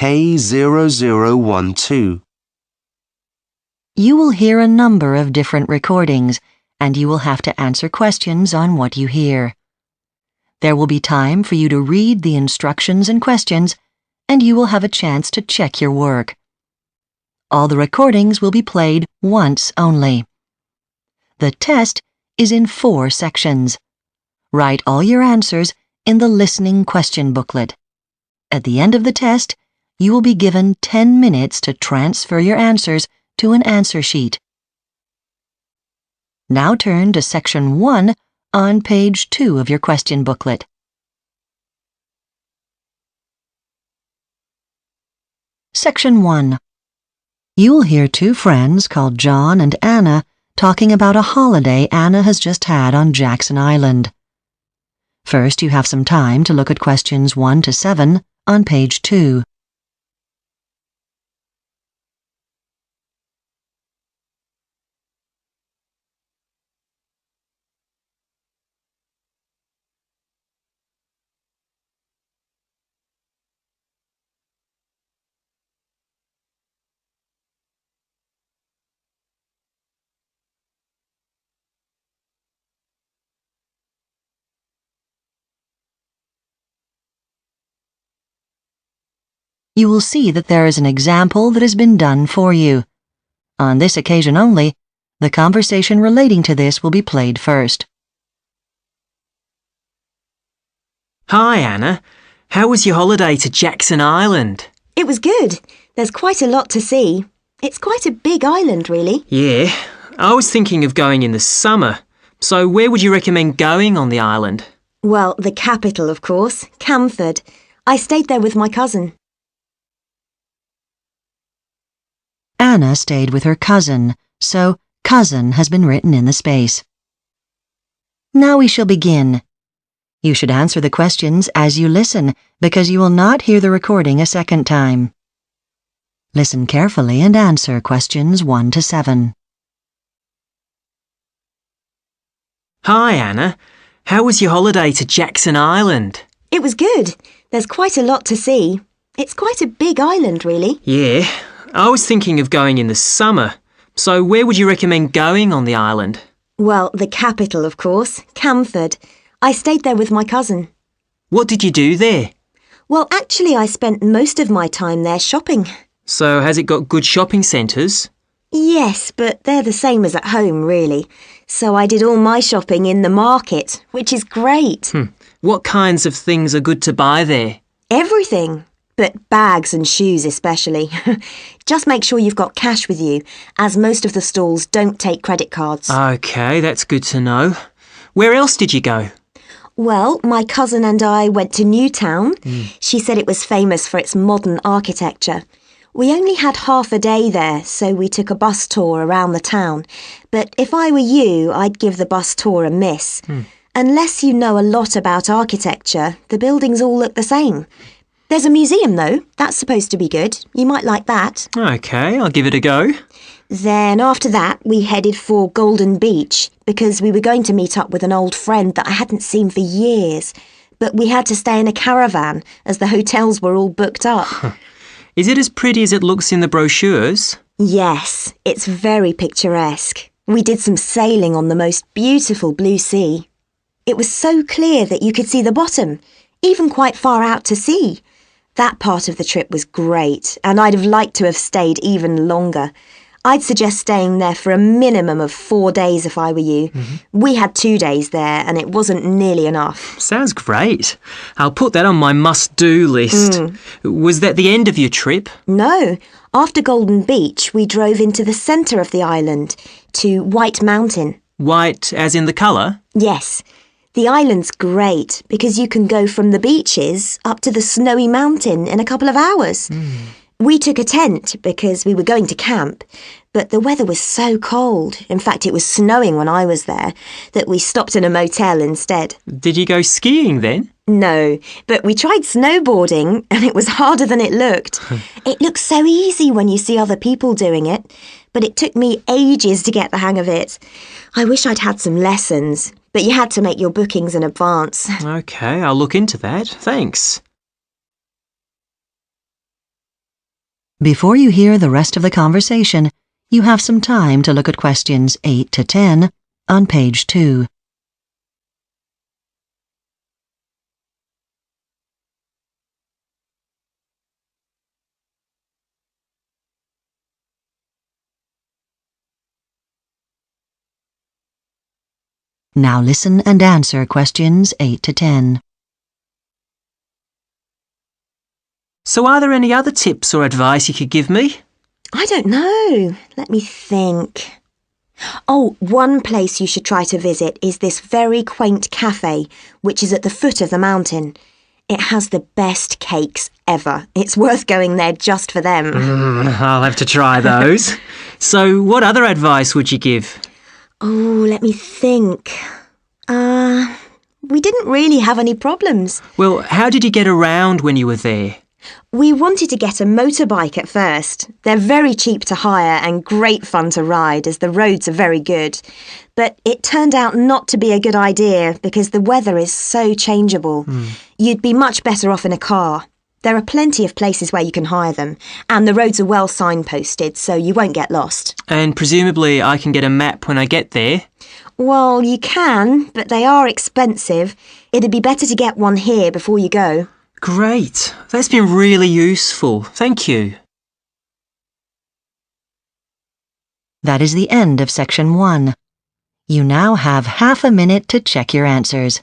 K0012. You will hear a number of different recordings, and you will have to answer questions on what you hear. There will be time for you to read the instructions and questions, and you will have a chance to check your work. All the recordings will be played once only. The test is in 4 sections. Write all your answers in the listening question booklet. At the end of the test, you will be given 10 minutes to transfer your answers to an answer sheet. Now turn to Section 1 on page 2 of your question booklet. Section 1. You will hear 2 friends called John and Anna talking about a holiday Anna has just had on Jackson Island. First, you have some time to look at questions 1 to 7 on page 2. You will see that there is an example that has been done for you. On this occasion only, the conversation relating to this will be played first. Hi, Anna. How was your holiday to Jackson Island? It was good. There's quite a lot to see. It's quite a big island, really. Yeah, I was thinking of going in the summer. So where would you recommend going on the island? Well, the capital, of course, Camford. I stayed there with my cousin. Anna stayed with her cousin, so cousin has been written in the space. Now we shall begin. You should answer the questions as you listen, because you will not hear the recording a second time. Listen carefully and answer questions 1 to 7. Hi, Anna. How was your holiday to Jackson Island? It was good. There's quite a lot to see. It's quite a big island, really. Yeah, I was thinking of going in the summer. So where would you recommend going on the island? Well, the capital, of course, Camford. I stayed there with my cousin. What did you do there? Well, actually, I spent most of my time there shopping. So has it got good shopping centres? Yes, but they're the same as at home, really. So I did all my shopping in the market, which is great. What kinds of things are good to buy there? Everything. But bags and shoes especially. Just make sure you've got cash with you, as most of the stalls don't take credit cards. OK, that's good to know. Where else did you go? Well, my cousin and I went to Newtown. She said it was famous for its modern architecture. We only had half a day there, so we took a bus tour around the town. But if I were you, I'd give the bus tour a miss. Unless you know a lot about architecture, the buildings all look the same. There's a museum, though. That's supposed to be good. You might like that. OK, I'll give it a go. Then after that, we headed for Golden Beach because we were going to meet up with an old friend that I hadn't seen for years. But we had to stay in a caravan as the hotels were all booked up. Is it as pretty as it looks in the brochures? Yes, it's very picturesque. We did some sailing on the most beautiful blue sea. It was so clear that you could see the bottom, even quite far out to sea. That part of the trip was great, and I'd have liked to have stayed even longer. I'd suggest staying there for a minimum of 4 days if I were you. We had 2 days there, and it wasn't nearly enough. Sounds great. I'll put that on my must-do list. Was that the end of your trip? No. After Golden Beach, we drove into the centre of the island, to White Mountain. White as in the colour? Yes. The island's great because you can go from the beaches up to the snowy mountain in a couple of hours. We took a tent because we were going to camp, but the weather was so cold, in fact it was snowing when I was there, that we stopped in a motel instead. Did you go skiing then? No, but we tried snowboarding and it was harder than it looked. It looks so easy when you see other people doing it, but it took me ages to get the hang of it. I wish I'd had some lessons, but you had to make your bookings in advance. OK, I'll look into that. Thanks. Before you hear the rest of the conversation, you have some time to look at questions 8 to 10 on page 2. Now listen and answer questions 8 to 10. So are there any other tips or advice you could give me? I don't know. Let me think. Oh, one place you should try to visit is this very quaint cafe, which is at the foot of the mountain. It has the best cakes ever. It's worth going there just for them. I'll have to try those. So what other advice would you give? Oh, let me think. We didn't really have any problems. Well, how did you get around when you were there? We wanted to get a motorbike at first. They're very cheap to hire and great fun to ride as the roads are very good. But it turned out not to be a good idea because the weather is so changeable. You'd be much better off in a car. There are plenty of places where you can hire them, and the roads are well signposted, so you won't get lost. And presumably I can get a map when I get there? Well, you can, but they are expensive. It'd be better to get one here before you go. Great. That's been really useful. Thank you. That is the end of section 1. You now have half a minute to check your answers.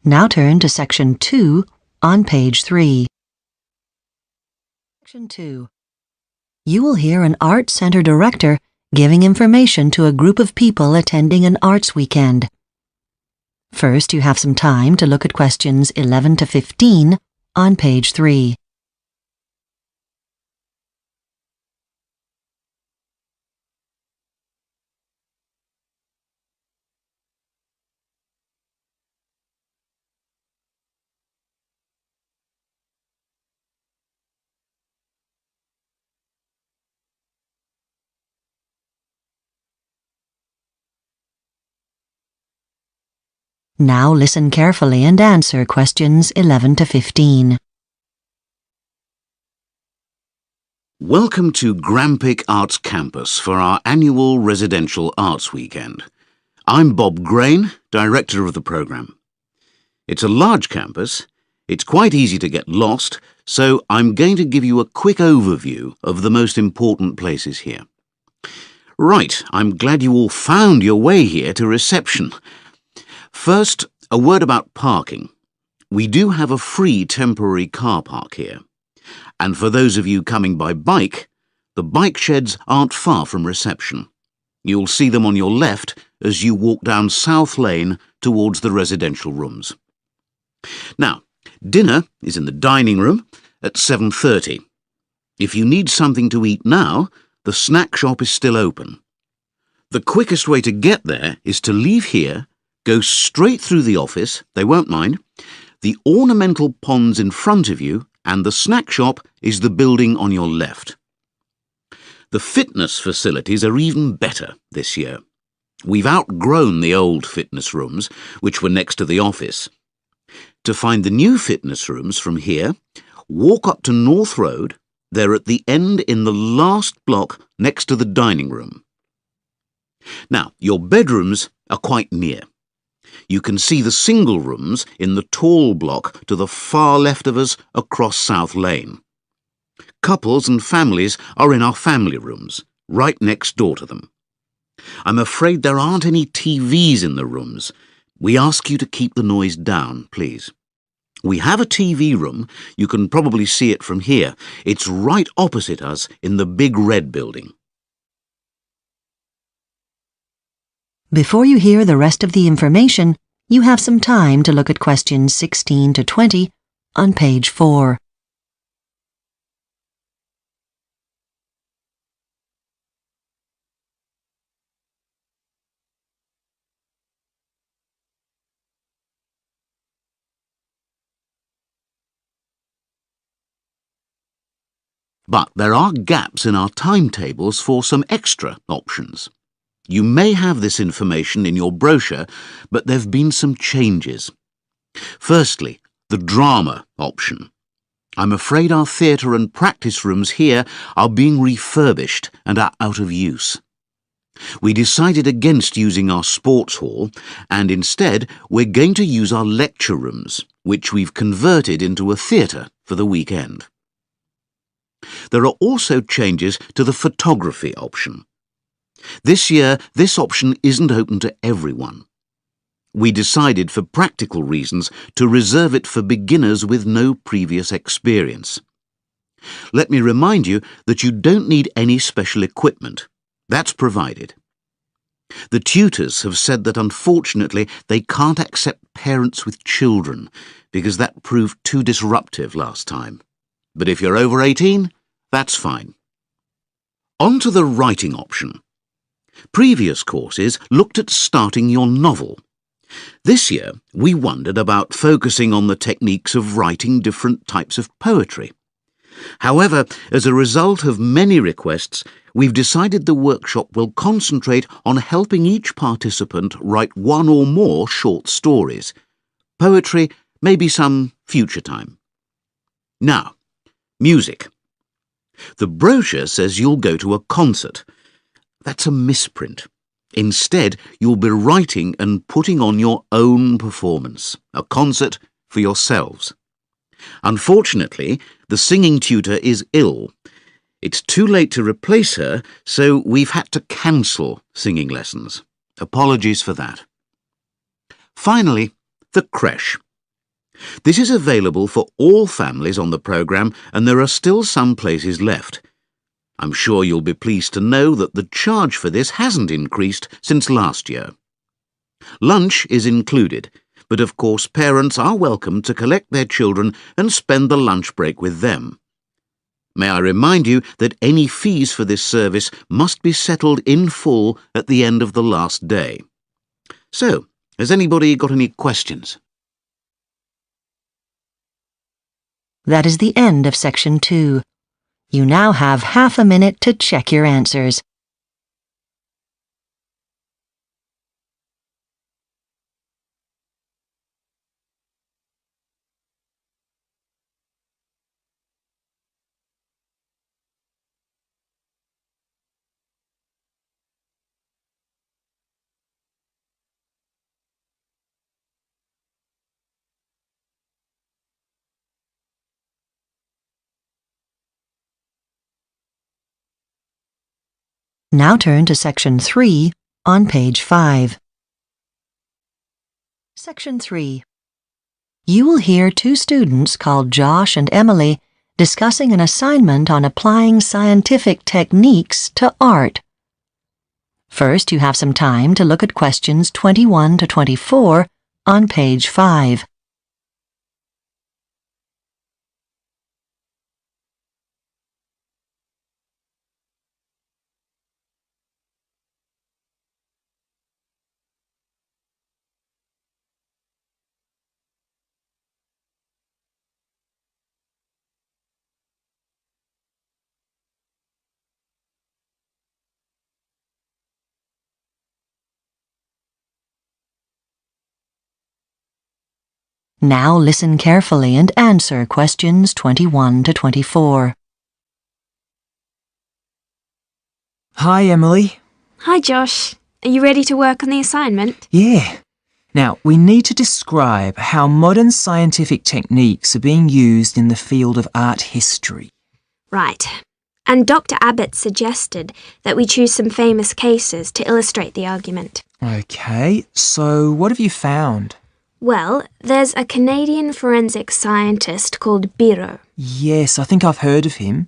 Now turn to section 2 on page 3. Section 2. You will hear an Arts Center director giving information to a group of people attending an arts weekend. First, you have some time to look at questions 11 to 15 on page 3. Now listen carefully and answer questions 11 to 15. Welcome to Grampic Arts Campus for our annual residential arts weekend. I'm Bob Grain, director of the programme. It's a large campus, it's quite easy to get lost, so I'm going to give you a quick overview of the most important places here. Right, I'm glad you all found your way here to reception. First, a word about parking. We do have a free temporary car park here. And for those of you coming by bike, the bike sheds aren't far from reception. You'll see them on your left as you walk down South Lane towards the residential rooms. Now, dinner is in the dining room at 7:30. If you need something to eat now, the snack shop is still open. The quickest way to get there is to leave here, go straight through the office, they won't mind, the ornamental ponds in front of you, and the snack shop is the building on your left. The fitness facilities are even better this year. We've outgrown the old fitness rooms, which were next to the office. To find the new fitness rooms from here, walk up to North Road. They're at the end in the last block next to the dining room. Now, your bedrooms are quite near. You can see the single rooms in the tall block to the far left of us across South Lane. Couples and families are in our family rooms, right next door to them. I'm afraid there aren't any TVs in the rooms. We ask you to keep the noise down, please. We have a TV room. You can probably see it from here. It's right opposite us in the big red building. Before you hear the rest of the information, you have some time to look at questions 16 to 20 on page 4. But there are gaps in our timetables for some extra options. You may have this information in your brochure, but there have been some changes. Firstly, the drama option. I'm afraid our theatre and practice rooms here are being refurbished and are out of use. We decided against using our sports hall, and instead we're going to use our lecture rooms, which we've converted into a theatre for the weekend. There are also changes to the photography option. This year, this option isn't open to everyone. We decided for practical reasons to reserve it for beginners with no previous experience. Let me remind you that you don't need any special equipment. That's provided. The tutors have said that unfortunately they can't accept parents with children because that proved too disruptive last time. But if you're over 18, that's fine. On to the writing option. Previous courses looked at starting your novel. This year, we wondered about focusing on the techniques of writing different types of poetry. However, as a result of many requests, we've decided the workshop will concentrate on helping each participant write one or more short stories. Poetry may be some future time. Now, music. The brochure says you'll go to a concert. That's a misprint. Instead, you'll be writing and putting on your own performance, a concert for yourselves. Unfortunately, the singing tutor is ill. It's too late to replace her, so we've had to cancel singing lessons. Apologies for that. Finally, the creche. This is available for all families on the programme, and there are still some places left. I'm sure you'll be pleased to know that the charge for this hasn't increased since last year. Lunch is included, but of course parents are welcome to collect their children and spend the lunch break with them. May I remind you that any fees for this service must be settled in full at the end of the last day. So, has anybody got any questions? That is the end of Section 2. You now have half a minute to check your answers. Now turn to Section 3 on page 5. Section 3. You will hear two students called Josh and Emily discussing an assignment on applying scientific techniques to art. First, you have some time to look at questions 21 to 24 on page 5. Now listen carefully and answer questions 21 to 24. Hi, Emily. Hi, Josh. Are you ready to work on the assignment? Yeah. Now, we need to describe how modern scientific techniques are being used in the field of art history. Right. And Dr. Abbott suggested that we choose some famous cases to illustrate the argument. Okay, so what have you found? Well, there's a Canadian forensic scientist called Biro. Yes, I think I've heard of him.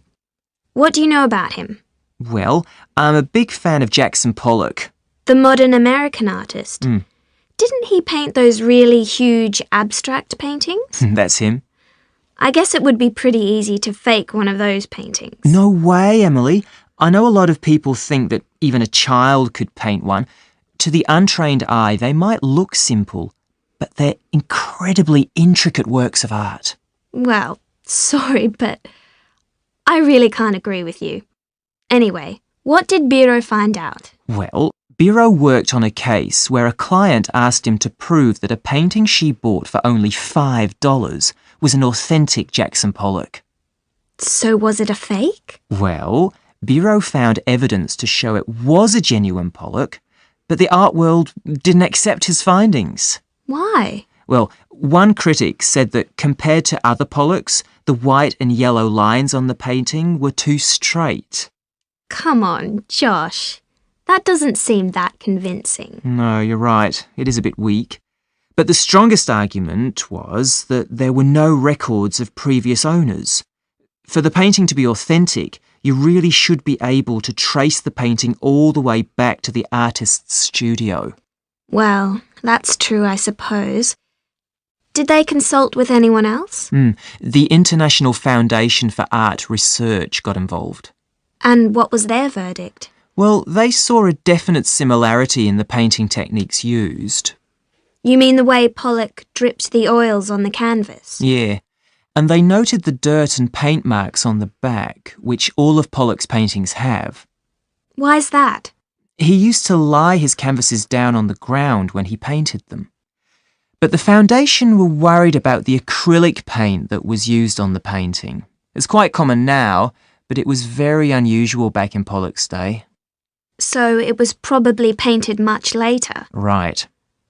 What do you know about him? Well, I'm a big fan of Jackson Pollock. The modern American artist. Didn't he paint those really huge abstract paintings? That's him. I guess it would be pretty easy to fake one of those paintings. No way, Emily. I know a lot of people think that even a child could paint one. To the untrained eye, they might look simple, but they're incredibly intricate works of art. Well, sorry, but I really can't agree with you. Anyway, what did Biro find out? Well, Biro worked on a case where a client asked him to prove that a painting she bought for only $5 was an authentic Jackson Pollock. So was it a fake? Well, Biro found evidence to show it was a genuine Pollock, but the art world didn't accept his findings. Why? Well, one critic said that compared to other Pollocks, the white and yellow lines on the painting were too straight. Come on, Josh. That doesn't seem that convincing. No, you're right. It is a bit weak. But the strongest argument was that there were no records of previous owners. For the painting to be authentic, you really should be able to trace the painting all the way back to the artist's studio. Well, that's true, I suppose. Did they consult with anyone else? The International Foundation for Art Research got involved. And what was their verdict? Well, they saw a definite similarity in the painting techniques used. You mean the way Pollock dripped the oils on the canvas? Yeah, and they noted the dirt and paint marks on the back, which all of Pollock's paintings have. Why's that? He used to lie his canvases down on the ground when he painted them. But the foundation were worried about the acrylic paint that was used on the painting. It's quite common now, but it was very unusual back in Pollock's day. So it was probably painted much later. Right.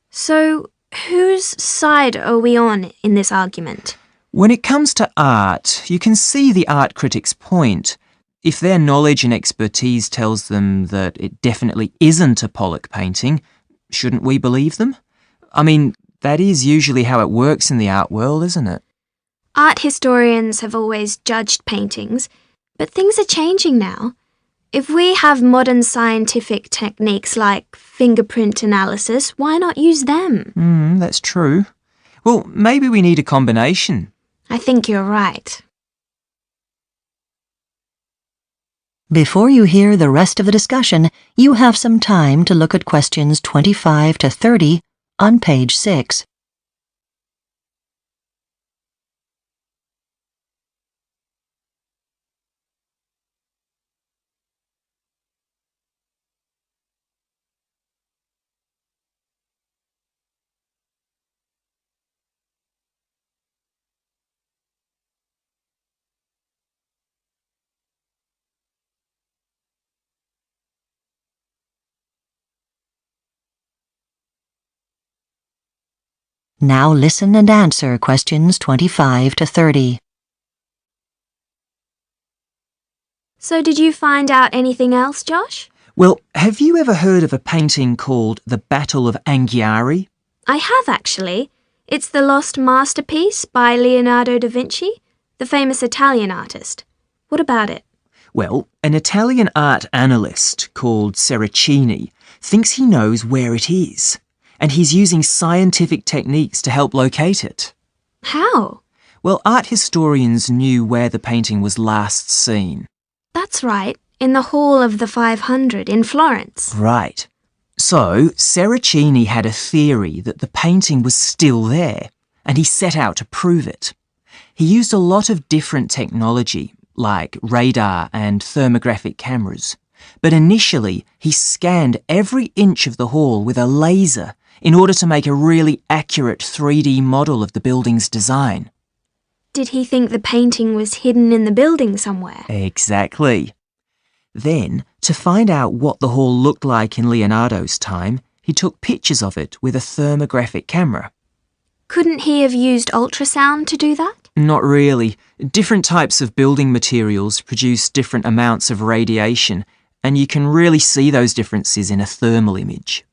So whose side are we on in this argument? When it comes to art, you can see the art critic's point. If their knowledge and expertise tells them that it definitely isn't a Pollock painting, shouldn't we believe them? I mean, that is usually how it works in the art world, isn't it? Art historians have always judged paintings, but things are changing now. If we have modern scientific techniques like fingerprint analysis, why not use them? That's true. Well, maybe we need a combination. I think you're right. Before you hear the rest of the discussion, you have some time to look at questions 25 to 30 on page 6. Now listen and answer questions 25 to 30. So did you find out anything else, Josh? Well, have you ever heard of a painting called The Battle of Anghiari? I have, actually. It's the lost masterpiece by Leonardo da Vinci, the famous Italian artist. What about it? Well, an Italian art analyst called Seracini thinks he knows where it is, and he's using scientific techniques to help locate it. How? Well, art historians knew where the painting was last seen. That's right, in the Hall of the 500 in Florence. Right. So, Seracini had a theory that the painting was still there, and he set out to prove it. He used a lot of different technology, like radar and thermographic cameras. But initially, he scanned every inch of the hall with a laser in order to make a really accurate 3D model of the building's design. Did he think the painting was hidden in the building somewhere? Exactly. Then, to find out what the hall looked like in Leonardo's time, he took pictures of it with a thermographic camera. Couldn't he have used ultrasound to do that? Not really. Different types of building materials produce different amounts of radiation, and you can really see those differences in a thermal image.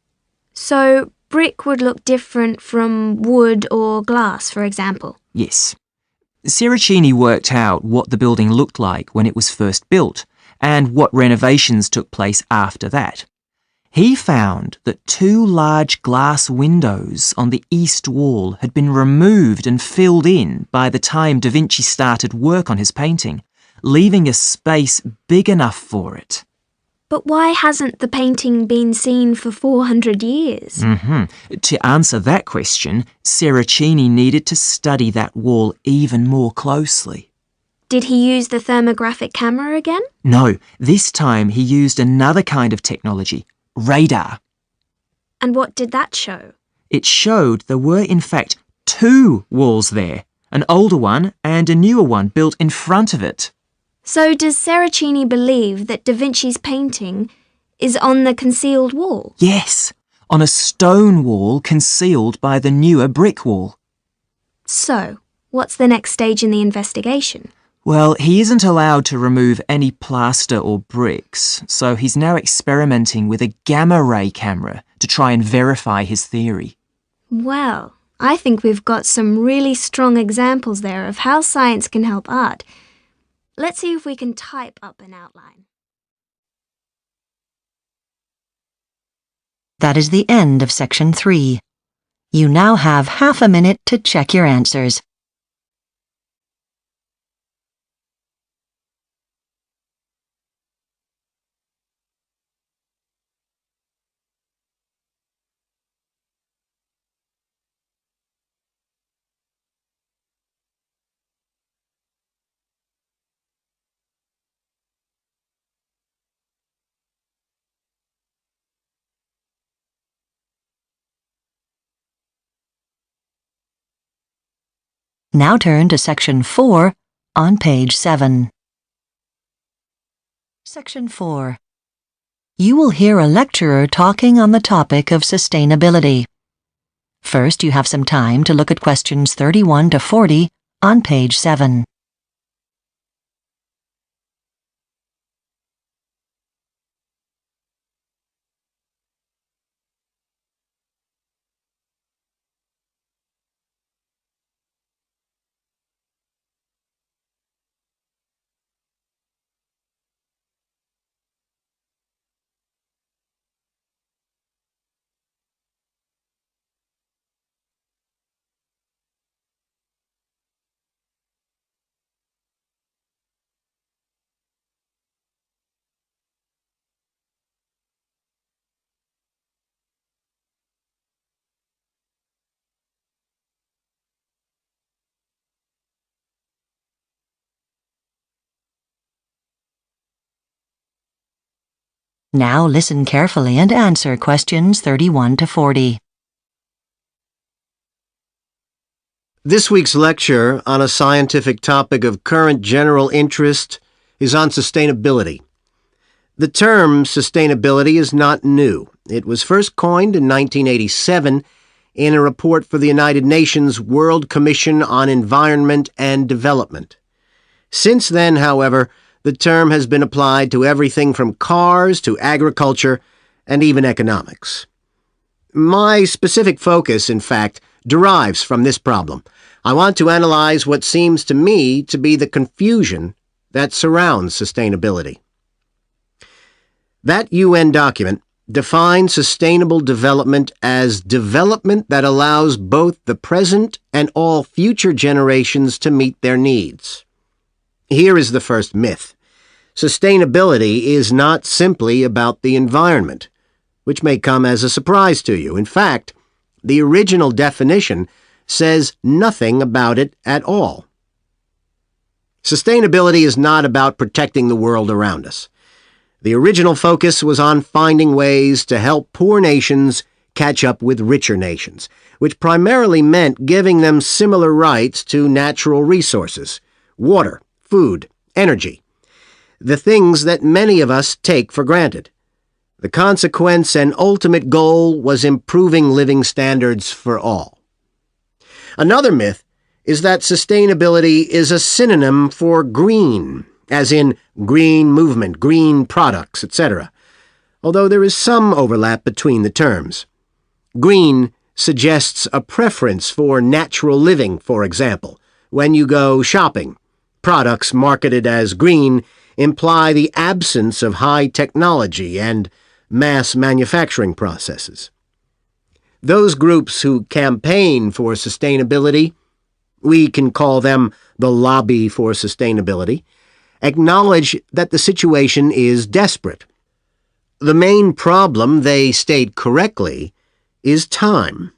So, brick would look different from wood or glass, for example? Yes. Seracini worked out what the building looked like when it was first built, and what renovations took place after that. He found that 2 large glass windows on the east wall had been removed and filled in by the time Da Vinci started work on his painting, leaving a space big enough for it. But why hasn't the painting been seen for 400 years? To answer that question, Seracini needed to study that wall even more closely. Did he use the thermographic camera again? No, this time he used another kind of technology, radar. And what did that show? It showed there were in fact 2 walls there, an older one and a newer one built in front of it. So does Serracini believe that Da Vinci's painting is on the concealed wall? Yes, on a stone wall concealed by the newer brick wall. So, what's the next stage in the investigation? Well, he isn't allowed to remove any plaster or bricks, so he's now experimenting with a gamma-ray camera to try and verify his theory. Well, I think we've got some really strong examples there of how science can help art. Let's see if we can type up an outline. That is the end of Section 3. You now have half a minute to check your answers. Now turn to Section 4 on page 7. Section 4. You will hear a lecturer talking on the topic of sustainability. First, you have some time to look at questions 31 to 40 on page 7. Now listen carefully and answer questions 31 to 40. This week's lecture on a scientific topic of current general interest is on sustainability. The term sustainability is not new. It was first coined in 1987 in a report for the United Nations World Commission on Environment and Development. Since then, however, the term has been applied to everything from cars to agriculture and even economics. My specific focus, in fact, derives from this problem. I want to analyze what seems to me to be the confusion that surrounds sustainability. That UN document defines sustainable development as development that allows both the present and all future generations to meet their needs. Here is the first myth. Sustainability is not simply about the environment, which may come as a surprise to you. In fact, the original definition says nothing about it at all. Sustainability is not about protecting the world around us. The original focus was on finding ways to help poor nations catch up with richer nations, which primarily meant giving them similar rights to natural resources, water, food, energy, the things that many of us take for granted. The consequence and ultimate goal was improving living standards for all. Another myth is that sustainability is a synonym for green, as in green movement, green products, etc., although there is some overlap between the terms. Green suggests a preference for natural living, for example. When you go shopping, products marketed as green imply the absence of high technology and mass manufacturing processes. Those groups who campaign for sustainability, we can call them the lobby for sustainability, acknowledge that the situation is desperate. The main problem, they state correctly, is time.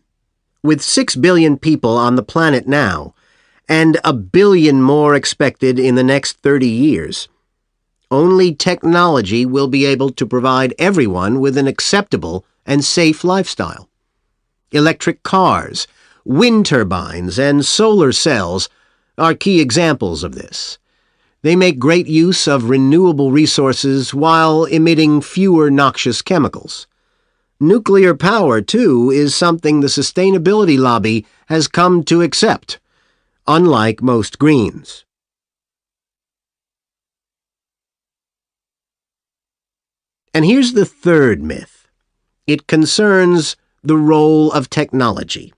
With 6 billion people on the planet now, and 1 billion more expected in the next 30 years. Only technology will be able to provide everyone with an acceptable and safe lifestyle. Electric cars, wind turbines, and solar cells are key examples of this. They make great use of renewable resources while emitting fewer noxious chemicals. Nuclear power, too, is something the sustainability lobby has come to accept, unlike most greens. And here's the third myth. It concerns the role of technology.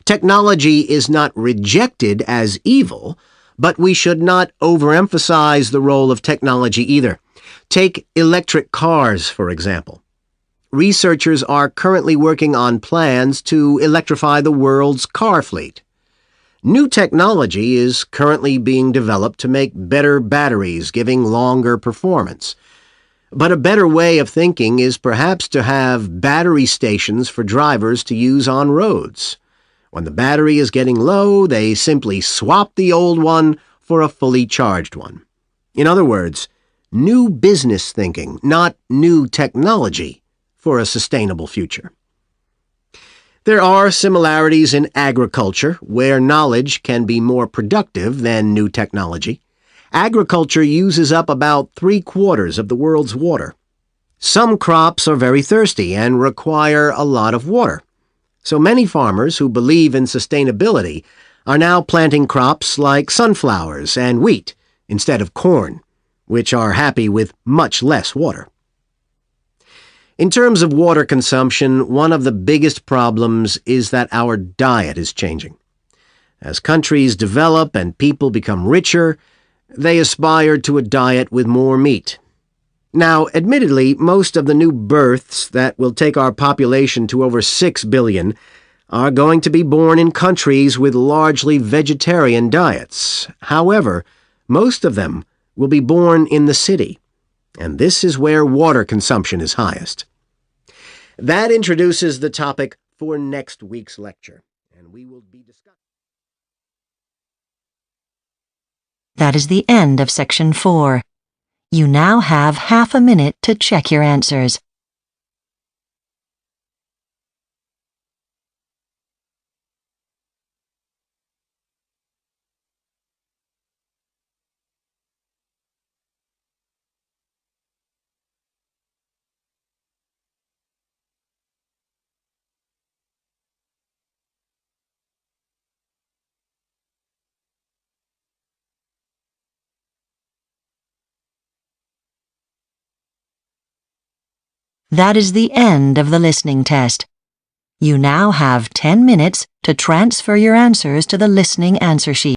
Technology is not rejected as evil, but we should not overemphasize the role of technology either. Take electric cars, for example. Researchers are currently working on plans to electrify the world's car fleet. New technology is currently being developed to make better batteries, giving longer performance. But a better way of thinking is perhaps to have battery stations for drivers to use on roads. When the battery is getting low, they simply swap the old one for a fully charged one. In other words, new business thinking, not new technology, for a sustainable future. There are similarities in agriculture, where knowledge can be more productive than new technology. Agriculture uses up about 3/4 of the world's water. Some crops are very thirsty and require a lot of water. So many farmers who believe in sustainability are now planting crops like sunflowers and wheat instead of corn, which are happy with much less water. In terms of water consumption, one of the biggest problems is that our diet is changing. As countries develop and people become richer, they aspire to a diet with more meat. Now, admittedly, most of the new births that will take our population to over 6 billion are going to be born in countries with largely vegetarian diets. However, most of them will be born in the city, and this is where water consumption is highest. That introduces the topic for next week's lecture, and we will be discussing. That is the end of Section 4. You now have half a minute to check your answers. That is the end of the listening test. You now have 10 minutes to transfer your answers to the listening answer sheet.